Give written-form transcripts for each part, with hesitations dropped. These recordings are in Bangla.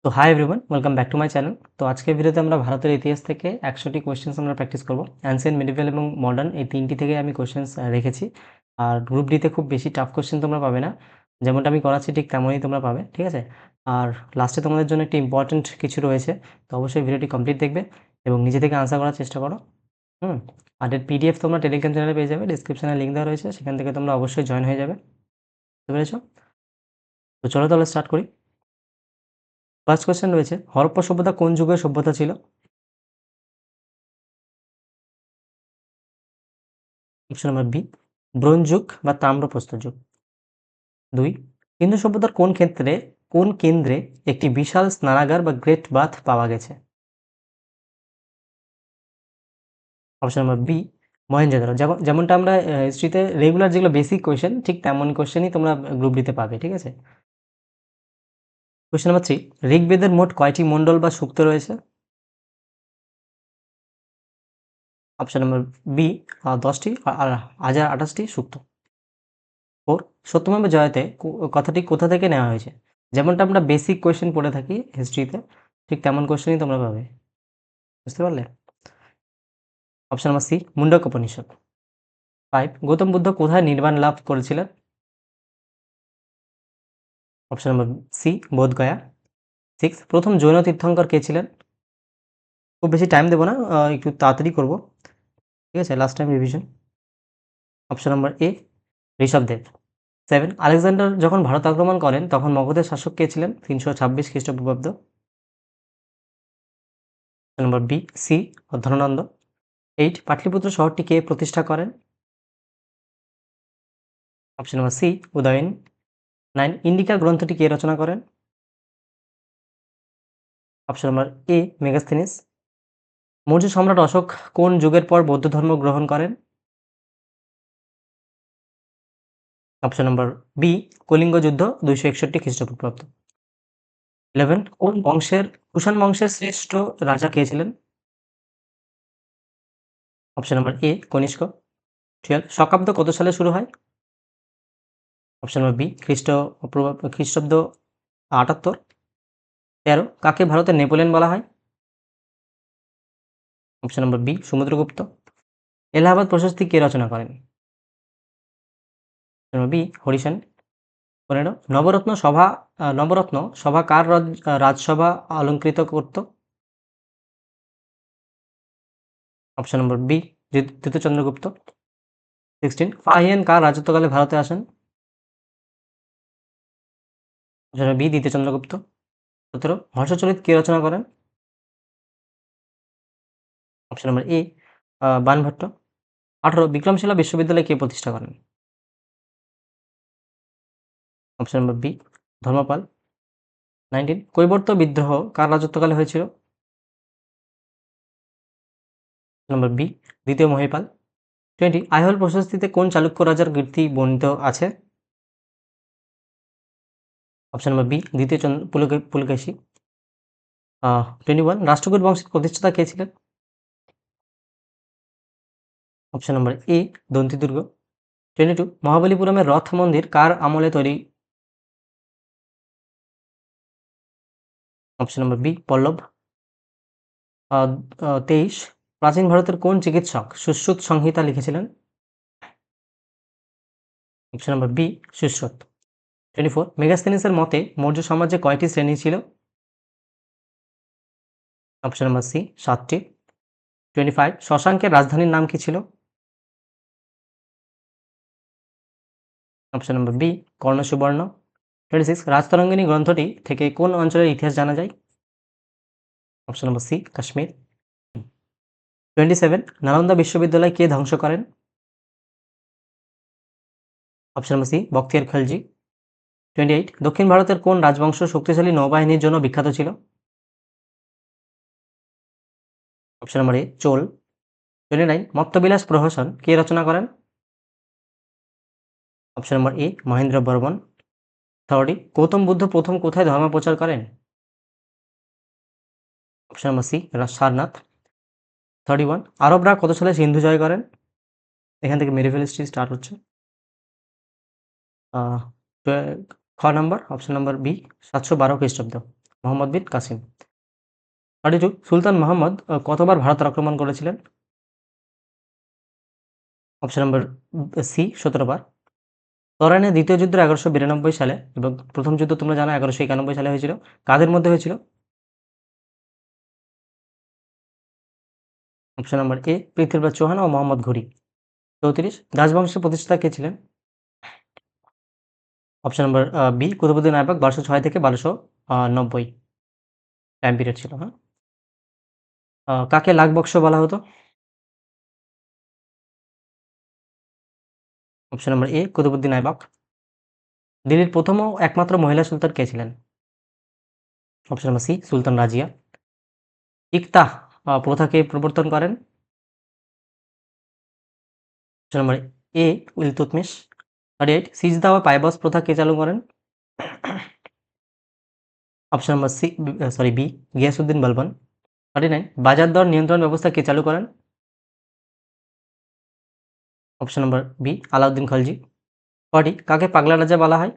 তো hi everyone, welcome back to my channel. তো আজকের ভিডিওতে আমরা ভারতের ইতিহাস থেকে 100টি কোয়েশ্চেন্স আমরা প্র্যাকটিস করব। অ্যানসিয়েন্ট, মিডিভেল এবং মডার্ন এই তিনটি থেকে আমি কোয়েশ্চেন্স রেখেছি। আর গ্রুপ ডিতে খুব বেশি টাফ কোয়েশ্চেন তোমরা পাবে না, যেমনটা আমি করাচ্ছি ঠিক তেমনই তোমরা পাবে, ঠিক আছে? আর লাস্টে তোমাদের জন্য একটি ইম্পর্টেন্ট কিছু রয়েছে, তো অবশ্যই ভিডিওটি কমপ্লিট দেখবে এবং নিজে থেকে আনসার করার চেষ্টা করো। আর এর পিডিএফ তোমরা টেলিগ্রাম চ্যানেলে পেয়ে যাবে, ডিসক্রিপশনে লিঙ্ক দেওয়া রয়েছে, সেখান থেকে তোমরা অবশ্যই জয়েন হয়ে যাবে। বুঝতে পেরেছো? তো চলো তাহলে স্টার্ট করি। ফার্স্ট কোয়েশ্চেন রয়েছে, হরপ্পা সভ্যতা কোন যুগের সভ্যতা ছিল? অপশন নাম্বার বি, ব্রোঞ্জ যুগ বা তাম্রপ্রস্তর যুগ। 2, সিন্ধু সভ্যতার কোন কেন্দ্রে একটি বিশাল স্নানাগার বা গ্রেট বাথ পাওয়া গেছে? Option number B, Mohenjodaro. যেমনটা আমরা হিস্ট্রিতে রেগুলার যেগুলো বেসিক কোয়েশ্চেন, ঠিক তেমন কোয়েশ্চেনই তোমরা গ্রুপ ডিতে পাবে, ঠিক আছে? কোয়েশ্চেন নাম্বার 3, ঋগ্বেদের মোট কয়টি মণ্ডল বা সূক্ত রয়েছে? অপশন নাম্বার বি, 10টি, আর হাজার 28টি সূক্ত। 4, সত্যমেব জয়তে কথাটি কোথা থেকে নেওয়া হয়েছে? যেমনটা আমরা বেসিক কোয়েশ্চেন পড়ে থাকি হিস্ট্রিতে, ঠিক তেমন কোয়েশ্চেনই তোমরা পাবে। বুঝতে পারলে? Option number C, Mundaka Upanishad. 5, Gautam Buddha কোথায় নির্বাণ লাভ করেছিলেন? Option number C, Bodh Gaya. 6, প্রথম জৈন তীর্থঙ্কর কে ছিলেন? খুব বেশি টাইম দেবো না, একটু তাড়াতাড়ি করব, ঠিক আছে? Last time revision. Option number এ, ঋষভদেব। 7, আলেকজান্ডার যখন ভারত আক্রমণ করেন তখন মগধের শাসক কে ছিলেন? 326 খ্রিস্টপূর্বাব্দ। Option number B, C, Dhanananda. 8, Pataliputra শহরটি কে প্রতিষ্ঠা করেন? Option number C, Udayin. 9, Indica গ্রন্থটি কে রচনা করেন? Option number A, Megasthenes. Maurya সম্রাট অশোক কোন যুগের পর বৌদ্ধ ধর্ম গ্রহণ করেন? অপশন নাম্বার বি, কলিঙ্গ যুদ্ধ 261 খ্রিস্টপূর্বাব্দ। 11, কুষাণ বংশের শ্রেষ্ঠ রাজা কে ছিলেন? অপশন নাম্বার এ, কনিষ্ক। 12, শকাব্দ কত সালে শুরু হয়? অপশন নাম্বার বি, খ্রিস্টাব্দ 78। 13, কাকে ভারতের নেপোলিয়ন বলা হয়? Option number B, Samudragupta. Allahabad Prashasti কে রচনা করেন? Option number B, Harisena. 15, নবরত্ন সভা কার রাজসভা অলঙ্কৃত করত? অপশন নম্বর বি, দ্বিতীয় চন্দ্রগুপ্ত। 16, ফাহিয়ান কার রাজত্বকালে ভারতে আসেন? অপশন বি, দ্বিতীয় চন্দ্রগুপ্ত। 17, হর্ষচরিত কে রচনা করেন? Option number A, Banabhatta. 18, Vikramashila বিশ্ববিদ্যালয় কে প্রতিষ্ঠা করেন? Option number B, Dharmapala. 19, Kaivarta বিদ্রোহ কার রাজত্বকালে হয়েছিল? নম্বর বি, দ্বিতীয় মহিপাল। 20, আইহোল প্রশস্তিতে কোন চালুক্য রাজার কীর্তি বর্ণিত আছে? অপশন নম্বর বি, দ্বিতীয় পুলকেশী। 21, রাষ্ট্রকূট বংশের প্রতিষ্ঠাতা কে ছিলেন? অপশন নম্বর এ, দন্তি দুর্গ। 22, মহাবলীপুরমের রথ মন্দির কার আমলে তৈরি? অপশন নম্বর বি, পল্লব। 23, প্রাচীন ভারতের কোন চিকিৎসক সুশ্রুত সংহিতা লিখেছিলেন? Option number B, Sushruta. 24, মেগাস্থেনিসের মতে মৌর্য সমাজে কয়টি শ্রেণী ছিল? Option number C, 7টি। 25, শশাঙ্কের রাজধানীর নাম কি ছিল? Option number B, Karnasuvarna. 26, Rajatarangini গ্রন্থটি থেকে কোন অঞ্চলের ইতিহাস জানা যায়? Option number C, Kashmir. 27, Nalanda বিশ্ববিদ্যালয় কে ধ্বংস করেন? Option number C, Bakhtiyar Khalji. 28, দক্ষিণ ভারতের কোন রাজবংশ শক্তিশালী নৌবাহিনীর জন্য বিখ্যাত ছিল? অপশন নম্বর এ, চোল। 29, মত্তবিলাস প্রহসন কে রচনা করেন? অপশন নম্বর এ, মহেন্দ্র বর্মন। 30, গৌতম বুদ্ধ প্রথম কোথায় ধর্ম প্রচার করেন? Option number C, Sarnath. 31, আরবরা কত সালে সিন্ধু জয় করেন? এখান থেকে মেডিভেল হিস্ট্রি স্টার্ট হচ্ছে। খ নম্বর, অপশন নম্বর বি, 712 খ্রিস্টাব্দ। মোহাম্মদ বিন কাসিম। 32 সুলতান মোহাম্মদ কতবার ভারত আক্রমণ করেছিলেন? অপশন নাম্বার সি 17 বার। তরাইনের দ্বিতীয় যুদ্ধ 1192 সালে এবং প্রথম যুদ্ধ তোমরা জানো 1191 সালে হয়েছিল। কাদের মধ্যে হয়েছিল? Option number A Prithviraj Chauhan ও মোহাম্মদ ঘুরি। 34 রাজবংশের প্রতিষ্ঠাতা কে ছিলেন? Option number B Qutubuddin Aibak 1206 থেকে 1290 টাইম পিরিয়ড ছিল। হ্যাঁ, কাকে লাখ বক্স বলা হতো? অপশন নাম্বার এ কুতুবউদ্দিন আইবক। দিল্লির প্রথম ও একমাত্র মহিলা সুলতান কে ছিলেন? অপশন নাম্বার সি সুলতান রাজিয়া। ইকতাহ প্রথাকে প্রবর্তন করেন? অপশন নাম্বার এ ইলতুৎমিশ। 38 সিজদা ও পায়বাস প্রথা কে চালু করেন? Option number B Ghiyasuddin Balban. 39 বাজার দর নিয়ন্ত্রণ ব্যবস্থা কে চালু করেন? Option number B Alauddin Khalji. 40 কাকে পাগলা রাজা বলা হয়?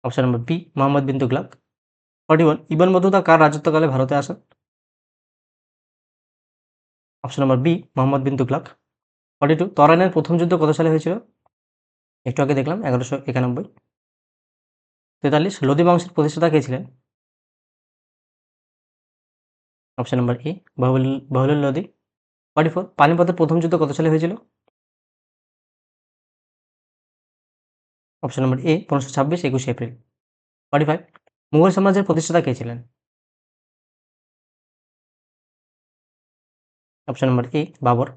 Option number B Muhammad bin Tughlaq. 41 Ibn Battuta কার রাজত্বকালে ভারতে আসেন? Option number B Muhammad bin Tughlaq. 42 তরাইনের প্রথম যুদ্ধ কত সালে হয়েছিল? একটু আগে দেখলাম 1191। 43 লোদি বংশের প্রতিষ্ঠাতা কে ছিলেন? Option number A Bahlul Lodi. 44 পানিপথের প্রথম যুদ্ধ কত সালে হয়েছিল? Option number A 1526 21 April. 45 Mughal সাম্রাজ্যের প্রতিষ্ঠাতা কে ছিলেন? Option number A Babur.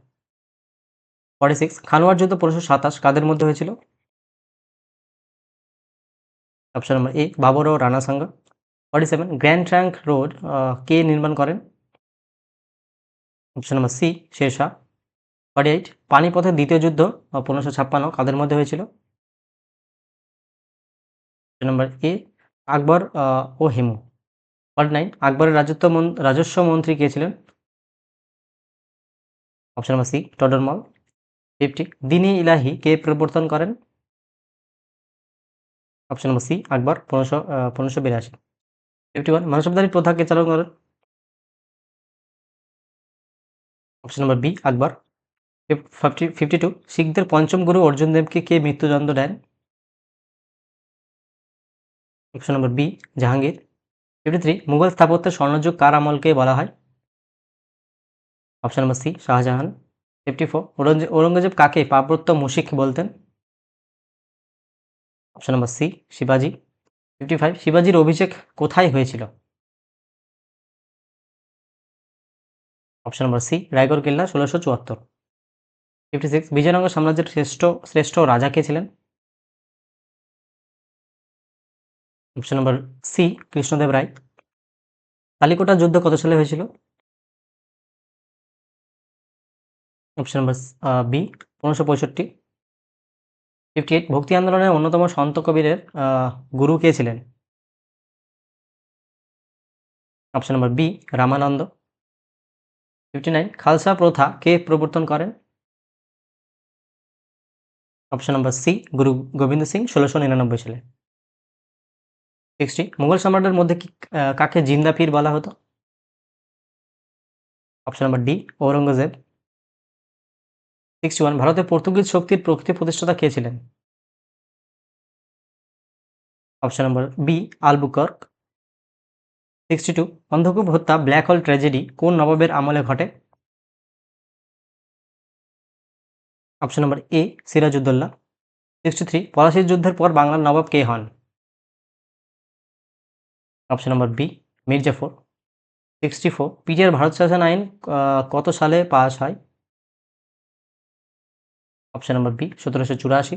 46 খানওয়ার যুদ্ধ 1527 কাদের মধ্যে হয়েছিল? অপশন নাম্বার এ বাবর ও Rana Sanga. 47 grand trunk road কে নির্মাণ করেন? Option number C Sher Shah. 48 পানিপথের দ্বিতীয় যুদ্ধ 1556 কাদের মধ্যে হয়েছিল? অপশন নাম্বার এ আকবর ও হিমু। 49 আকবরের রাজস্ব মন্ত্রী কে ছিলেন? Option number C Todarmal. 50 Din-i Ilahi কে প্রবর্তন করেন? Option number C Akbar 1582। 51 Mansabdari প্রথা কে চালু করেন? অপশন নাম্বার বি আকবর। 52 শিখদের পঞ্চম গুরু অর্জুন দেবকে কে মৃত্যুদণ্ড দেন? Option number B Jahangir. 53 Mughal স্থাপত্যের স্বর্ণযুগ কার আমলকে বলা হয়? Option number C Shahjahan. 54 Aurangzeb কাকে পার্বত্য মুশিক বলতেন? অপশন নাম্বার সি শিবাজি। 55 শিবাজির অভিষেক কোথায় হয়েছিল? অপশন নাম্বার সি রায়গড় কেল্লা 1674। 56 বিজয়নগর সাম্রাজ্যের শ্রেষ্ঠ রাজা কে ছিলেন? অপশন নাম্বার সি কৃষ্ণদেব রায়। কালিকোটা যুদ্ধ কত সালে হয়েছিল? Option number B 1565। 58 ভক্তি আন্দোলনের অন্যতম সন্ত কবিরের গুরু কে ছিলেন? Option number B Ramananda. 59 Khalsa প্রথা কে প্রবর্তন করেন? Option number C Guru Gobind Singh 1699 সালে। 60 মুঘল সম্রাটের মধ্যে কাকে জিন্দা পীর বলা হতো? Option number D Aurangzeb. 61 ভারতে পর্তুগিজ শক্তির প্রকৃত প্রতিষ্ঠাতা কে ছিলেন? Option number B Albuquerque. 62 অন্ধকূপ হত্যা ব্ল্যাক হোল ট্র্যাজেডি কোন নবাবের আমলে ঘটে? অপশন নাম্বার এ সিরাজউদ্দৌলা। 63 পলাশীর যুদ্ধের পর বাংলার নবাব কে হন? Option number B Mir Jafar. 64 পিটিআর ভারত শাসন আইন কত সালে পাস হয়? Option number B 1784।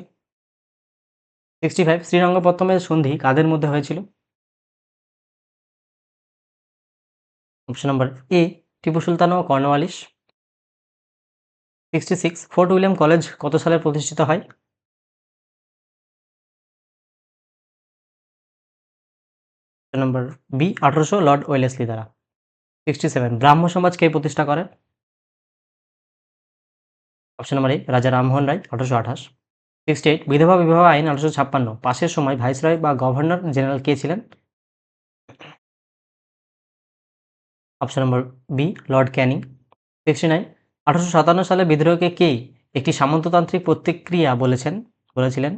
65 শ্রীরঙ্গপত্তমের সন্ধি কাদের মধ্যে হয়েছিল? Option number A Tipu Sultan ও কর্নওয়ালিস। 66 ফোর্ট উইলিয়াম কলেজ কত সালে প্রতিষ্ঠিত হয়? Option number B 1800 lord Wellesley দ্বারা। 67 ব্রাহ্ম সমাজ কে প্রতিষ্ঠা করেন? অপশন নাম্বার এ রাজা রামমোহন রায় 1828। 68 বিধবা বিবাহ আইন 1856 পাশের সময় ভাইসরয় বা গভর্নর জেনারেল কে ছিলেন? Option number B lord Canning. 69 1857 সালে বিদ্রোহকে কে একটি সামন্ততান্ত্রিক প্রতিক্রিয়া বলেছিলেন?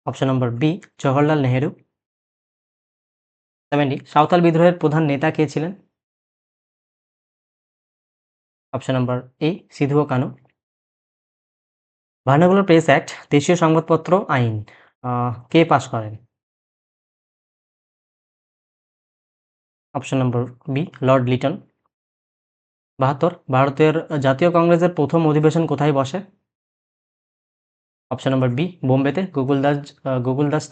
Option number B Jawaharlal Nehru. 70 Santhal বিদ্রোহের প্রধান নেতা কে ছিলেন? অপশন নম্বর এ সিধু ও কানু। ভার্নাকুলার প্রেস অ্যাক্ট দেশীয় সংবাদপত্র আইন কে পাশ করেন? Option number B lord Lytton. 72 ভারতের জাতীয় কংগ্রেসের প্রথম অধিবেশন কোথায় বসে? অপশন নম্বর বি বোম্বেতে গোকুলদাস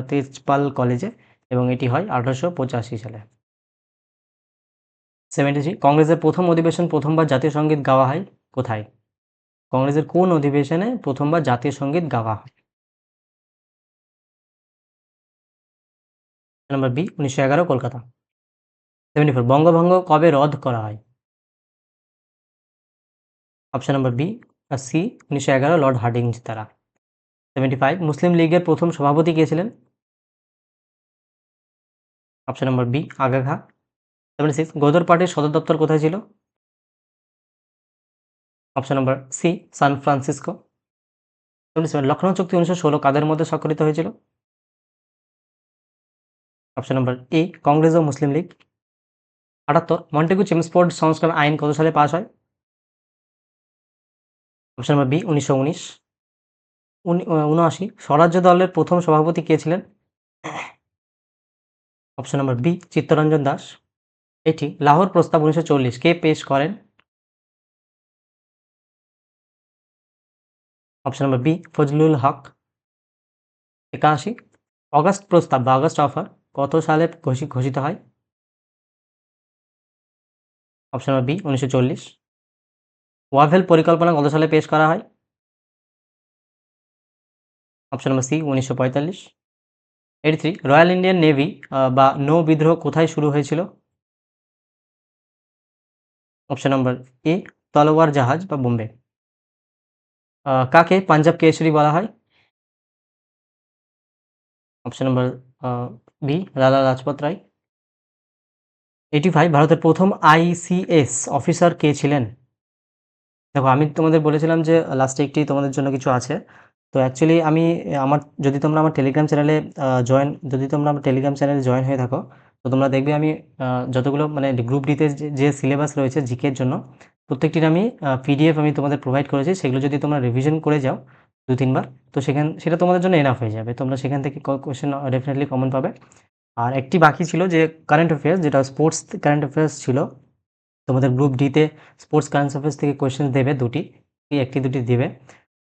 তেজপাল কলেজে এবং এটি হয় 1885 সালে। 73 কংগ্রেসের প্রথম অধিবেশন প্রথমবার জাতীয় সঙ্গীত গাওয়া হয় কোথায়? কংগ্রেসের কোন অধিবেশনে প্রথমবার জাতীয় সঙ্গীত গাওয়া হয়? Number B 1911 Kolkata. 74 বঙ্গভঙ্গ কবে রদ করা হয়? Option number B C 1911 lord Hardinge দ্বারা। 75 মুসলিম লীগের প্রথম সভাপতি কে ছিলেন? অপশন নম্বর বি আগা খা। 76 গদর পার্টির সদর দপ্তর কোথায় ছিল? Option number C San Francisco. 77 Lucknow চুক্তি 1916 কাদের মধ্যে স্বাক্ষরিত হয়েছিল? অপশন নম্বর এ কংগ্রেস ও মুসলিম লীগ। 78 মন্টেগু চেমসফোর্ড সংস্কার আইন কত সালে পাস হয়? Option number B 1919। 79 স্বরাজ্য দলের প্রথম সভাপতি কে ছিলেন? Option number B Chittaranjan Das. এটি লাহোর প্রস্তাব 1940 কে পেশ করেন? Option number B Fazlul Huq. 81 August প্রস্তাব বা অগাস্ট অফার কত সালে ঘোষিত হয়? Option number B 1940। ওয়াভেল পরিকল্পনা কত সালে পেশ করা হয়? Option number C 1945। 83 royal Indian navy বা নৌ বিদ্রোহ কোথায় শুরু হয়েছিল? অপশন নম্বর এ তলোয়ার জাহাজ বা বোম্বে। কাকে পাঞ্জাব কেশরী বলা হয়? Option number B Lala Lajpat Rai. 85 ভারতের প্রথম আইসিএস অফিসার কে ছিলেন? দেখো আমি তোমাদের বলেছিলাম যে লাস্টে একটি তোমাদের জন্য কিছু আছে। তো অ্যাকচুয়ালি আমি যদি তোমরা আমার টেলিগ্রাম চ্যানেলে জয়েন হয়ে থাকো, তো তোমরা দেখবে আমি যতগুলো মানে গ্রুপ ডিতে যে সিলেবাস রয়েছে জিকের জন্য প্রত্যেকটির আমি পিডিএফ আমি তোমাদের প্রোভাইড করেছি। সেগুলো যদি তোমরা রিভিশন করে যাও 2-3 বার, তো সেটা তোমাদের জন্য এনাফ হয়ে যাবে। তোমরা সেখান থেকে কোয়েশ্চেন ডেফিনিটলি কমন পাবে। আর একটি বাকি ছিল যে কারেন্ট অ্যাফেয়ার্স, যেটা স্পোর্টস কারেন্ট অ্যাফেয়ার্স ছিল। তোমাদের গ্রুপ ডিতে স্পোর্টস কারেন্ট অ্যাফেয়ার্স থেকে কোয়েশ্চেন দেবে 2টি, একটি 2টি দেবে।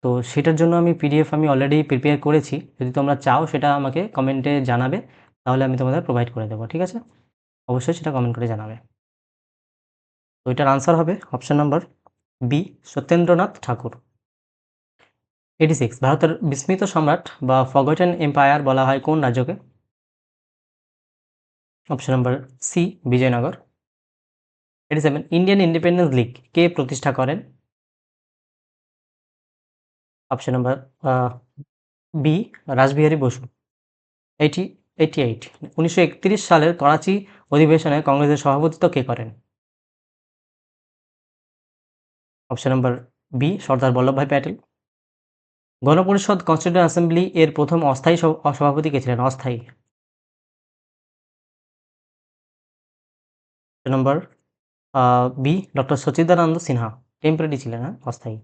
তো সেটার জন্য আমি পিডিএফ আমি অলরেডি প্রিপেয়ার করেছি। যদি তোমরা চাও সেটা আমাকে কমেন্টে জানাবে, তাহলে আমি তোমাদের প্রোভাইড করে দেবো। ঠিক আছে? অবশ্যই সেটা কমেন্ট করে জানাবে। তো এটার আনসার হবে অপশন নাম্বার বি সত্যেন্দ্রনাথ ঠাকুর। 86 ভারতের বিস্মৃত সম্রাট বা ফরগটেন এম্পায়ার বলা হয় কোন রাজ্যকে? Option number C Vijayanagar. 87 Indian independence league কে প্রতিষ্ঠা করেন? Option number B Rashbehari Bose. 88 1931 সালের করাচি অধিবেশনে কংগ্রেসের সভাপতিত্ব কে করেন? Option number B Sardar Vallabhbhai Patel. গণপরিষদ কনস্টিটিউয়েন্ট অ্যাসেম্বলি এর প্রথম অস্থায়ী সভাপতি কে ছিলেন? অস্থায়ী। Number B doctor Sachchidananda Sinha. Temporary ছিলেন, হ্যাঁ, অস্থায়ী।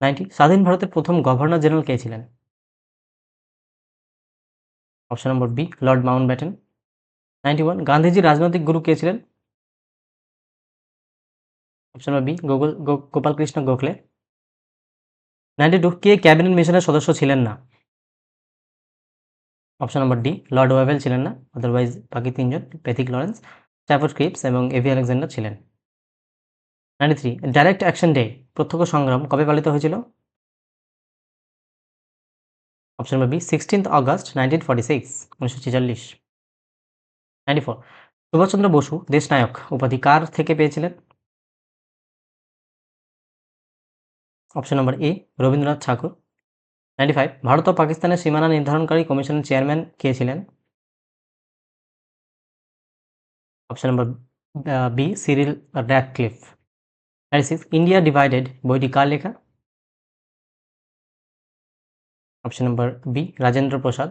90 স্বাধীন ভারতের প্রথম গভর্নর জেনারেল কে ছিলেন? Option number B lord Mountbatten. 91 গান্ধীজির রাজনৈতিক গুরু কে ছিলেন? Option number B Gopal Krishna Gokhale. 92 কে ক্যাবিনেট মিশনের সদস্য ছিলেন না? Option number D lord Wavell ছিলেন না, আদারওয়াইজ বাকি 3জন প্যাথিক লরেন্স, স্ট্যাফোর্ড ক্রিপস এবং এভি আলেকজান্ডার ছিলেন। 93 ডাইরেক্ট অ্যাকশন ডে প্রত্যক্ষ সংগ্রাম কবে পালিত হয়েছিল? Option number B 16 August 1946 1946। 94 Subhashchandra Bose Deshnayak উপাধি কার থেকে পেয়েছিলেন? Option number A Rabindranath Tagore. 95 Bharat ও পাকিস্তানের সীমানা নির্ধারণকারী কমিশনের চেয়ারম্যান কে ছিলেন? Option number B Cyril Radcliffe. 96 India divided বইটি কার লেখা? Option number B Rajendra Prasad.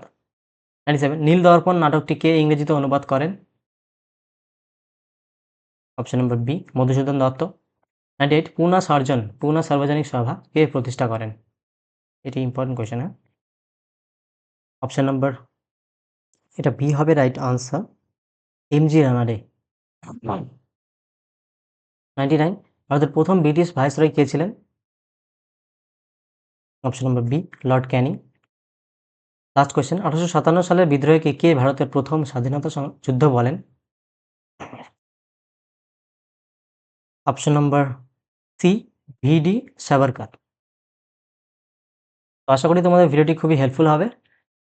97 Nil Darpan নাটকটি কে ইংরেজিতে অনুবাদ করেন? Option number B Madhusudan Dutt. 98 Poona Sarvajanik Sabha কে প্রতিষ্ঠা করেন? এটি ইম্পর্টেন্ট কোয়েশ্চেন। হ্যাঁ, অপশন নম্বর এটা বি হবে রাইট আনসার, এমজি রানাডে। 99 ভারতের প্রথম ব্রিটিশ ভাইসরয় কে ছিলেন? Option number B lord Canning. Last question 1857 সালের বিদ্রোহকে কে ভারতের প্রথম স্বাধীনতা যুদ্ধ বলেন? Option number C V D Savarkar. তো আশা করি তোমাদের ভিডিওটি খুবই হেল্পফুল হবে।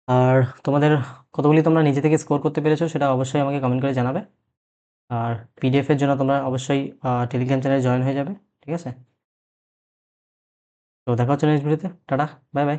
আর তোমাদের কতগুলি তোমরা নিজে থেকে স্কোর করতে পেরেছো সেটা অবশ্যই আমাকে কমেন্ট করে জানাবে। আর পিডিএফের জন্য তোমরা অবশ্যই টেলিগ্রাম চ্যানেলে জয়েন হয়ে যাবে। ঠিক আছে? তো দেখা হচ্ছে নেক্সট ভিডিওতে। Tata, bye bye.